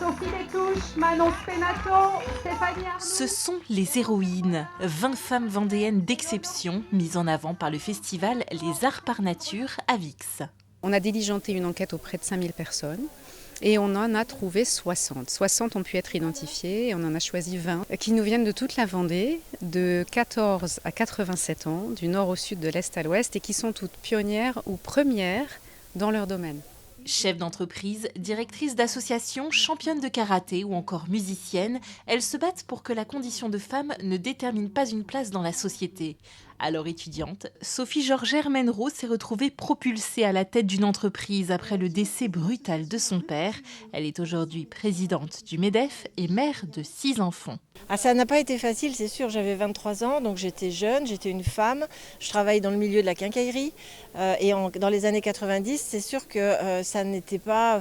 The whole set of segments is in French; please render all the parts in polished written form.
Sophie Létouche, Manon Spenato, Stéphanie Arnoux. Ce sont les héroïnes, 20 femmes vendéennes d'exception mises en avant par le festival Les Arts par Nature à Vix. On a diligenté une enquête auprès de 5000 personnes et on en a trouvé 60. 60 ont pu être identifiés et on en a choisi 20 qui nous viennent de toute la Vendée, de 14 à 87 ans, du nord au sud, de l'est à l'ouest et qui sont toutes pionnières ou premières dans leur domaine. Chef d'entreprise, directrice d'association, championne de karaté ou encore musicienne, elles se battent pour que la condition de femme ne détermine pas une place dans la société. Alors étudiante, Sophie Georges-Hermenrault s'est retrouvée propulsée à la tête d'une entreprise après le décès brutal de son père. Elle est aujourd'hui présidente du MEDEF et mère de 6 enfants. Ah, ça n'a pas été facile, c'est sûr. J'avais 23 ans, donc j'étais jeune, j'étais une femme. Je travaillais dans le milieu de la quincaillerie. Dans les années 90, c'est sûr que ça n'était pas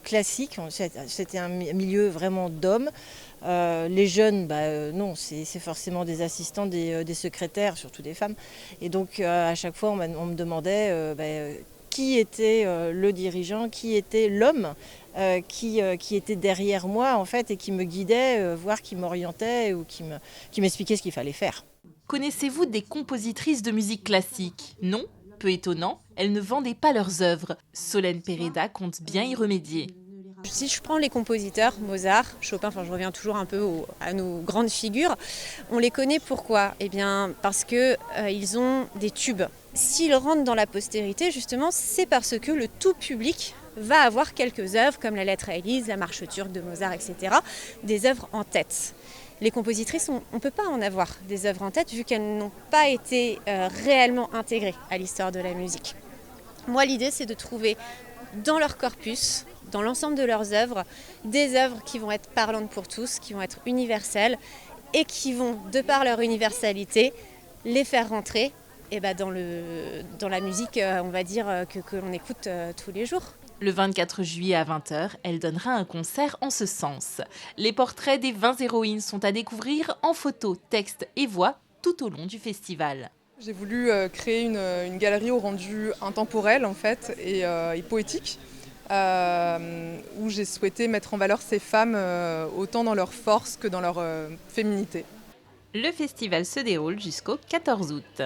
classique. C'était un milieu vraiment d'hommes. Les jeunes, non, c'est forcément des assistants, des secrétaires, surtout des femmes. Et donc à chaque fois, on me demandait qui était le dirigeant, qui était l'homme qui était derrière moi en fait et qui me guidait, voire qui m'orientait ou qui m'expliquait ce qu'il fallait faire. Connaissez-vous des compositrices de musique classique? Non? Peu étonnant, elles ne vendaient pas leurs œuvres. Solène Pereda compte bien y remédier. Si je prends les compositeurs, Mozart, Chopin, je reviens toujours un peu à nos grandes figures, on les connaît pourquoi? Eh bien parce qu'ils ont des tubes. S'ils rentrent dans la postérité, justement, c'est parce que le tout public va avoir quelques œuvres comme la Lettre à Élise, la Marche turque de Mozart, etc., des œuvres en tête. Les compositrices, on ne peut pas en avoir des œuvres en tête vu qu'elles n'ont pas été réellement intégrées à l'histoire de la musique. Moi, l'idée, c'est de trouver dans leur corpus, dans l'ensemble de leurs œuvres, des œuvres qui vont être parlantes pour tous, qui vont être universelles et qui vont, de par leur universalité, les faire rentrer dans la musique, on va dire, que l'on écoute tous les jours. Le 24 juillet à 20h, elle donnera un concert en ce sens. Les portraits des 20 héroïnes sont à découvrir en photo, texte et voix tout au long du festival. J'ai voulu créer une galerie au rendu intemporel en fait et poétique. Où j'ai souhaité mettre en valeur ces femmes autant dans leur force que dans leur féminité. Le festival se déroule jusqu'au 14 août.